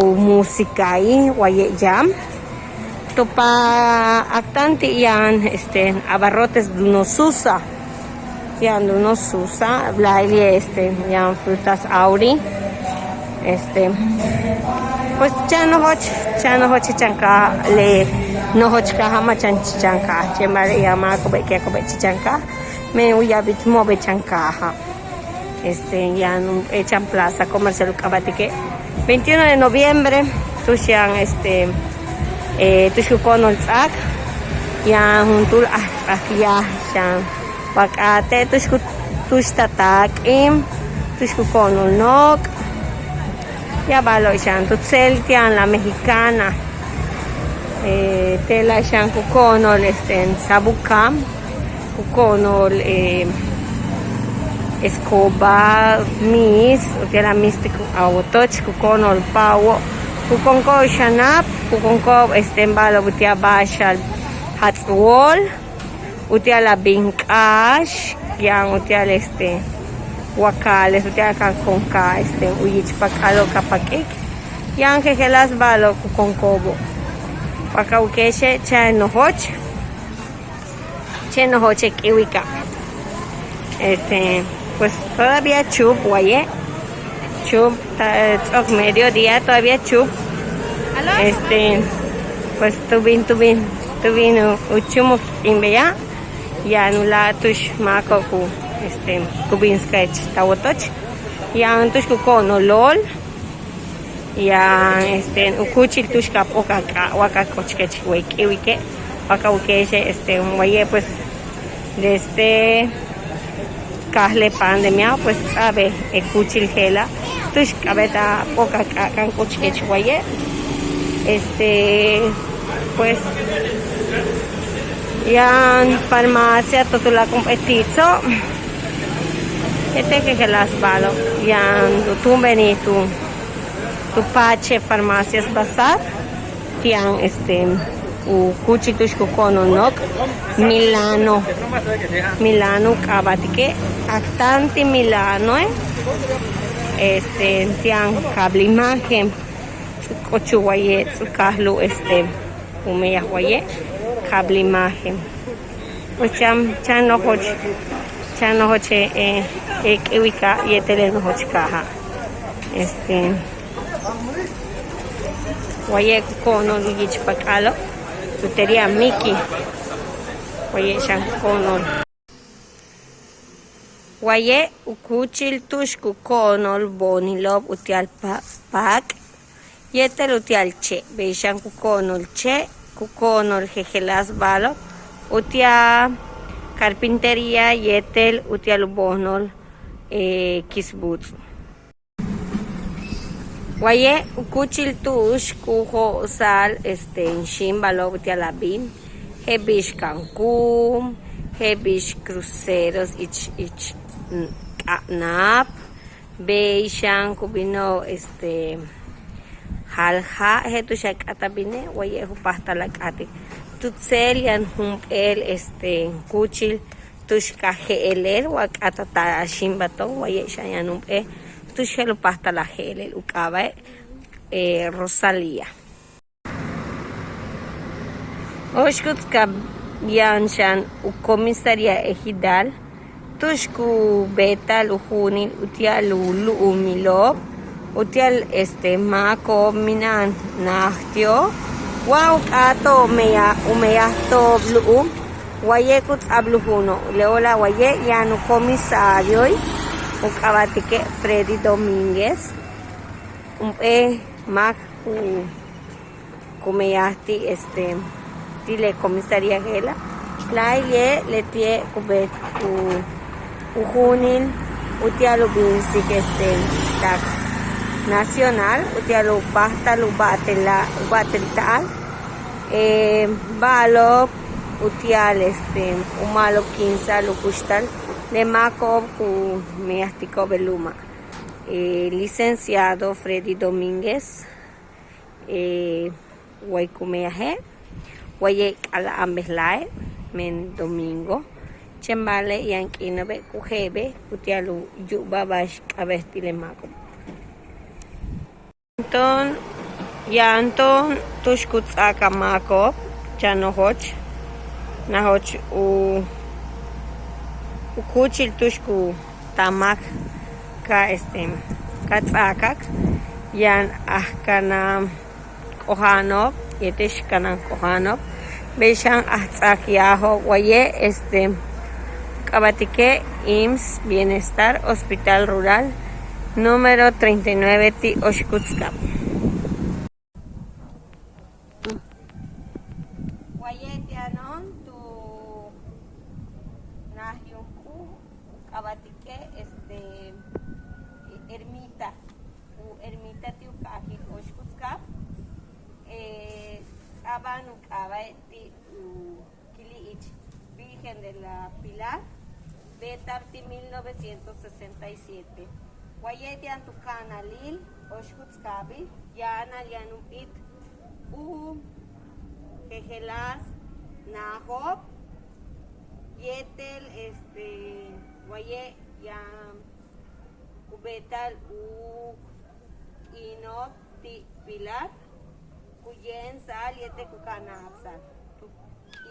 B: u musicai waye jam topa actanti yan abarrotes dunosusa yan dunosusa blaili yan frutas auri pues chano hoch chanka le no hoch ka hama chanka chemare yama ko be chanka me uya bit mo be chanka ha yan echan plaza comercial Ucabatique 21 de noviembre tushan tushukon tsak yan juntul ya shan wakate tushtatak tushukon nok ya balo shan tutsel tian la mexicana tela shan kukonol sabukam kukonol escoba mis utiala místico awotoch kukonol pawo kukonko shanap kukonko balo utia bashal hatzwol utiala binkash yang utiala wakales utiala kankonka uyich pakalo kapakik yang que las balo kukonkobo pakawkeshe chanohoch kiwika pues todavía chup guaye chup mediodía todavía chup pues tubin uchumo inbeya ya nula tush mako ku kubin sketch tawotoch ya tush ku kono lol ya ukuchil tush kapoka waka kochkech wike waka ukeshe guaye pues de kahle pandemia pues sabe kuchil gela tush kabeta poka kan kochkech guaye pues ya farmacia totula competizo que las balo ya tu veni tu pache farmacias basar tian u kuchitush kono nok Milano kabatike actanti Milano tian cable imagen kochuwaye kahlu umeya waye cable imagen pues chan no hoche kiwika yetele no hoche kaha waye kono ligich pakalo tuteria Miki waye shan kono waye ukuchil tushku konol bonilov utial pak yetel utial che beishan kukonol che kukonol jejelas balo utia carpintería yetel utial bonol kisbutsu Guaye ukuchil tush kujo sal shimbalo utialabim hebish Cancún hebish cruceros ich nap beishan kubino halja hetushak atabine guaye hupasta lakati tutsel yan humpel kuchil tush kajelel wakatata shimbato guaye shayan humpe tushelo pasta la gel ukaba Rosalía Oshkutska Bianchan comisaría ejidal tushku beta lujunin utial umilo utial mako minan nahtio wow kato umeya to blue wayekut ablujuno leola waye yanu comisario ukabatike Freddy Domínguez mak kumeyasti tile comisaría gela la ye letie kubet ujunin utialu binsik tak nacional utialu pasta lu bateltal balo utial umalo 15 lu kustal de Macob ku meastico beluma licenciado Freddy Domínguez Guaycumeaje Guayek ala ambeslae men domingo chembale yankinabe kujebe utialu yubabash kabestile Macob Anton tushkutsaka Macob chanohoch nahoch ukuchil tushku tamak ka katsakak yan ahkana kohanov yetesh kana kohanov beshan ahtzak yaho waye kabatike IMSS Bienestar Hospital Rural número 39 ti Oshkutska waye tianon tu nahyunku kabatike ermita tiu kaji Oshkutska abanu kabai ti Kiliich Virgen de la Pilar Betarti 1967. Wayetian tu kanalil, Oshkutskabil, Yana Yanupit, Jejelas, Nahop, Yetel, Waye, Yam, Ubetal, Inop, Pilar, Kuyen Sal, Yete Kukanapsal.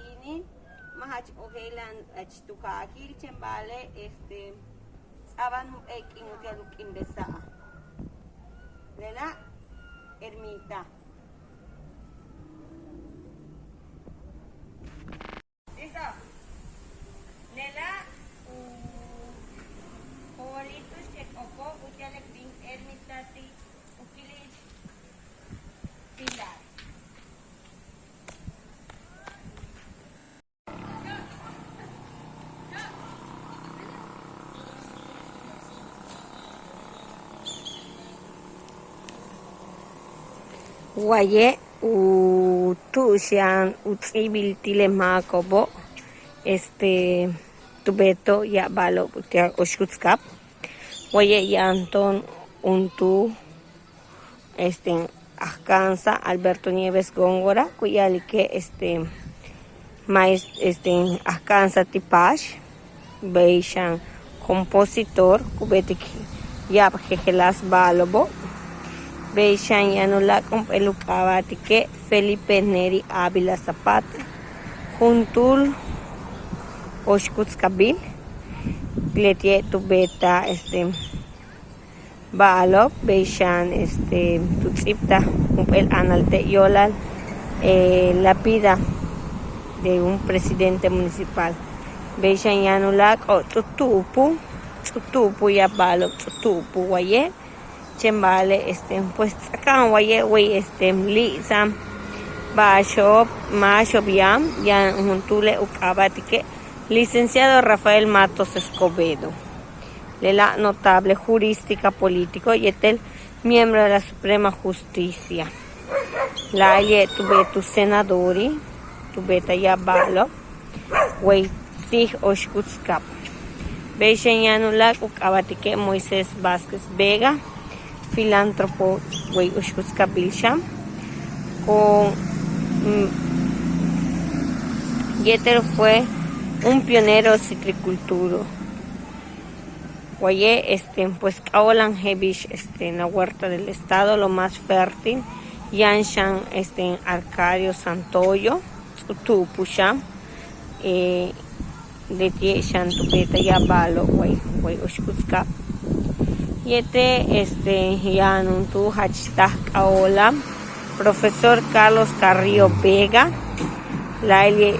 B: Ini, Mahach Ohelan, Tukakil, Chembale, Saban Ekin, Utialuk Imbesa. Lela, Ermita. Listo. Lela, Favoritos que Coco, Utialek Bin Ermitati, Ukilich, Pilar. Waye tushan utzibil tile makobo tubeto ya balo putia oshkutskap waye ya Anton untu alcanza Alberto Nieves Góngora kuyalike mais alcanza tipash beishan compositor kubetik ya jejelas balobo Beishan Yanula con Pelucabatique, Felipe Neri Ávila Zapata, Juntul Oshkutskabil, Gletie Tubeta, Balo, Beishan, Tutsipta, el Analte Yolal, la vida de un presidente municipal. Beishan Yanula o Tutupu ya Balo, Tutupu, Guaye. Chembale, pues acá waye lisa bashop mashobiam ya juntule ukabatike licenciado Rafael Matos Escobedo lela notable jurística político y etel miembro de la Suprema Justicia la tuve tu senadori tubeta ya balo wey sig oshkutskap beishanyanula ukabatike Moisés Vázquez Vega filántropo Wey Oshkutskabilsham con Yeter fue un pionero citriculturo Guaye pues Kaolan Hebish en la huerta del estado lo más fértil Yanshan Arcadio Santoyo Tupusham Letie Shantupeta Yabalo Wey Oshkutskap Yete Yanuntu Hachtah Kaola, profesor Carlos Carrillo Vega, Laile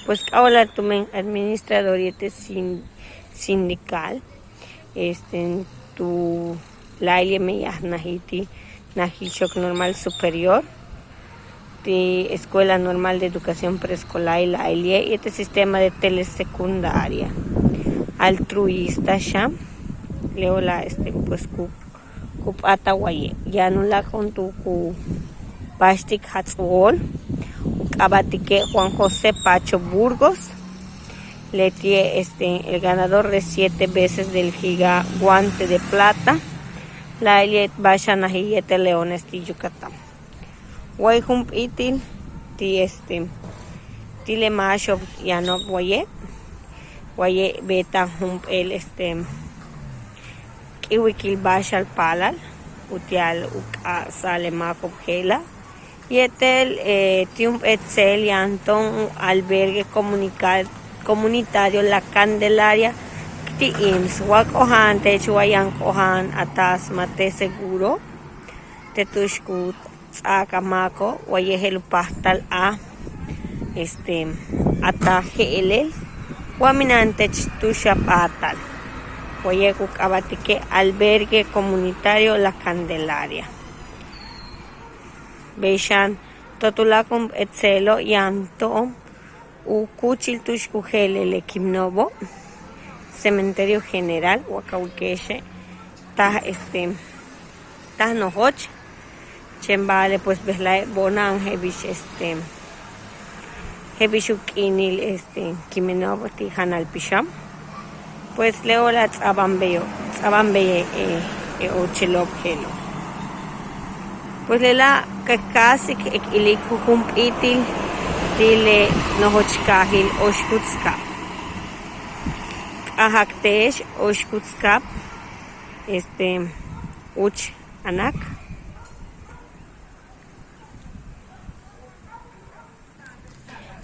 B: pues Kaola tumen administrador yete sindical, tu Laile Meyah Nahiti Nahishok Normal Superior. De Escuela Normal de Educación Preescolar y este sistema de telesecundaria altruista ya leola pues kupata waye ya no la con tu pastic hatzol abatike Juan José Pacho Burgos Letie el ganador de 7 veces del giga guante de plata la Eliet Bashanahiyete Leones de Yucatán Wayhum itil ti tile masho ya no waye beta hum el kiwikil bashal palal utial sale mako gela yetel tium etzel yanton albergue comunitario La Candelaria ti ims wakohan te chuayan kohan atas mate seguro tetushkut Akamako, Wayehelu Pastal a Ata GL, Waminante Tusha Patal, Wayekuk Abatike, albergue comunitario La Candelaria. Beishan Totulakum Etzelo Yanto, Ukuchil Tushkugele Lekimnobo, Cementerio General, Wakawikeshe, Tah Nohoch. Chembale pues besla bonan hebish Hebishuk'inil kimenob ti hanal pisham. Pues leo la tzabambeye o chelop helo. Pues lela kakasik ek ilik hukumpitil tile nohochkahil oshkutska. Ahaktesh oshkutskap uch anak.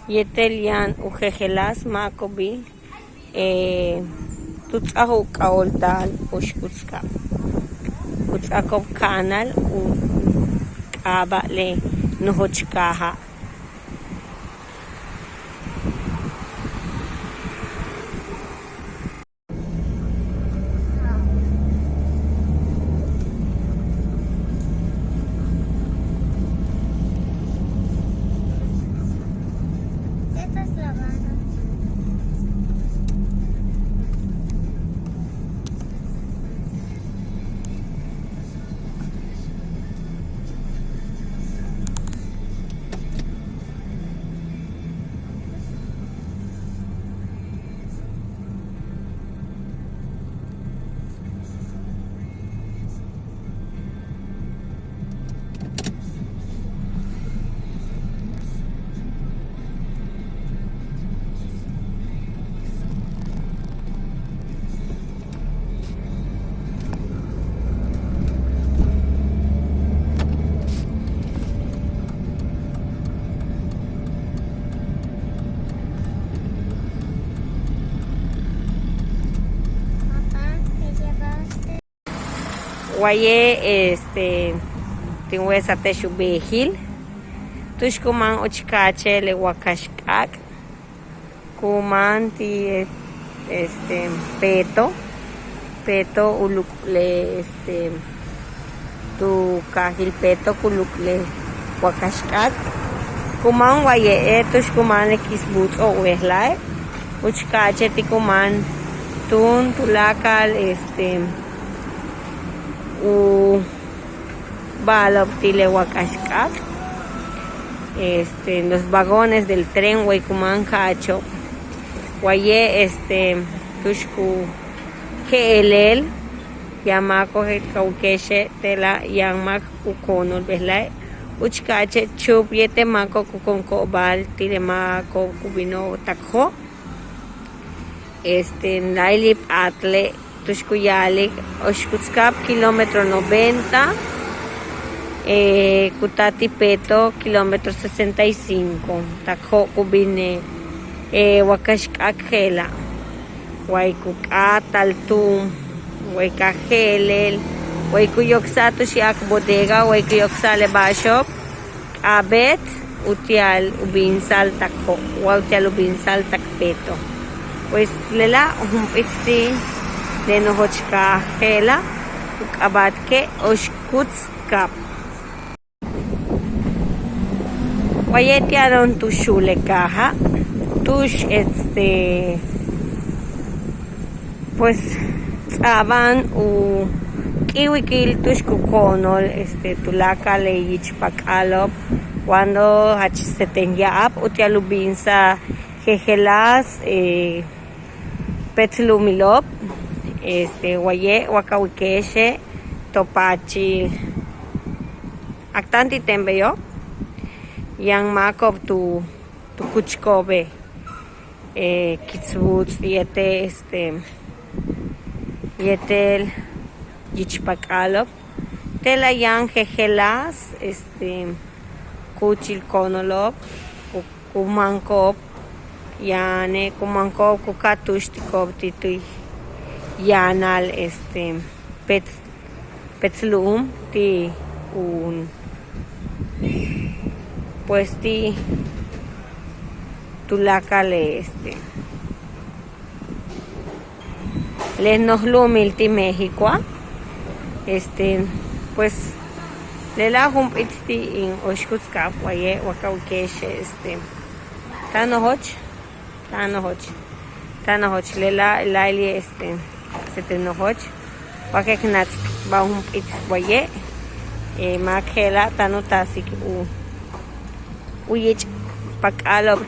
B: Yetel ujejelas makobil tutsaho kaoltal oshkutska. Utsakob kanal aba le nohochkaha. Waye tinwesa teshu behil tush kuman ochkache le wakashkak kuman ti peto uluk le tu kahil peto kuluk le wakashkak kuman waye tush kuman le kisbut o wehlai ochkache ti kuman tun tulakal u balab tile wakashkak los vagones del tren Huaycumán Cacho Guaye tushku kelel yamako kaukeshe tela yamak ukonol behlai uchkache chup yete mako kukonko bal tile mako kubino takho nailip atle tushkuyalik oshkutskap kilómetro 90 Kutati Peto kilómetro 65 takho kubine wakashkakela waikuka taltum waikajelel waikuyoksa tushiak bodega waikuyoksa le bashop abet utial ubinsal takho utial ubinsal takpeto pues lela humpitsti de nohochkajela ukabatke oshkutskap Wayetiaron tushule caja tush pues tzaban u kiwikil tush kukonol tulaka le yichpakalop cuando hachsetenyap utialubinsa jejelas petlumilop waye wakawikeshe topachi aktanti tembeyo yang makov tu kuchkobe kitzbutz yete yetel yichpakalov tela yang jejelas kuchil konolop kumankop yane kumankop kukatushtikop tituy yanal petzlum ti un pues ti tulaka le les nohlumil ti México pues le la humpitsti in oshkutskap waye wakawkeshe tanohoch le la laili setenohoch wakeknats ba humpits waye makela tanotasik uyech pak'alob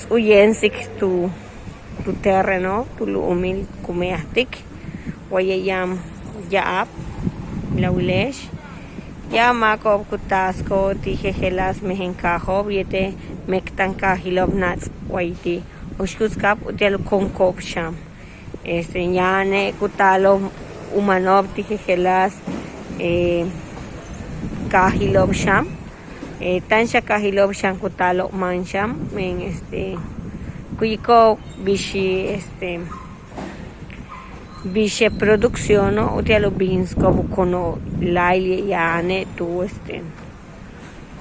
B: uyensik tu terreno, tu lu'umil kumeahtik, wayayam yaab, lawilesh, ya makob kutasko tijejelas mejenkajob, yete mektankajilob nats, wayti, ushkuskap utial konkob sham. Yane kutalo umanob tijejelas kajilob sham. Tansha kajilob sham kutalo mansham men kuyiko bishi producciono utialo binsko bukono laili yane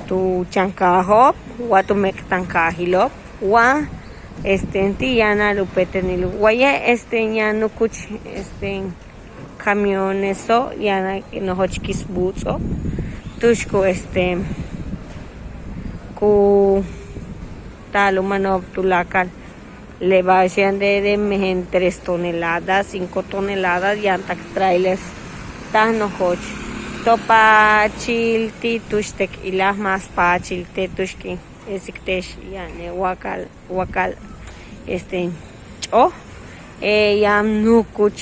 B: tu chankajob wa tu mektankajilob wa tiyana lupetenilu waye ñanu kuch camioneso yana nohochkis butso tushku ku talo manob tulakal le vayan de mehen 3 toneladas 5 toneladas yantak trailers tahno hoch topa chilti tushtek ilah mas pa chilte tushki esiktesh yani wakal yam nukuch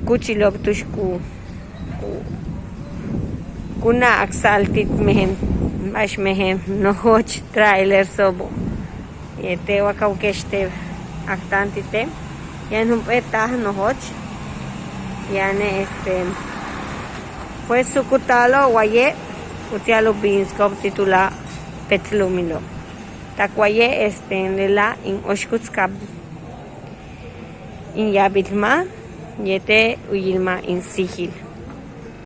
B: kuchilob tushku kuna aksaltit mehen bash mehen nohoch trailer sobo yete wakaukeshte aktantite yan humpetah nohoch yane pues sukutalo waye utialo binskop titula petlumilo takwaye lela in oshkutskab in yabilma yete uyilma in sihil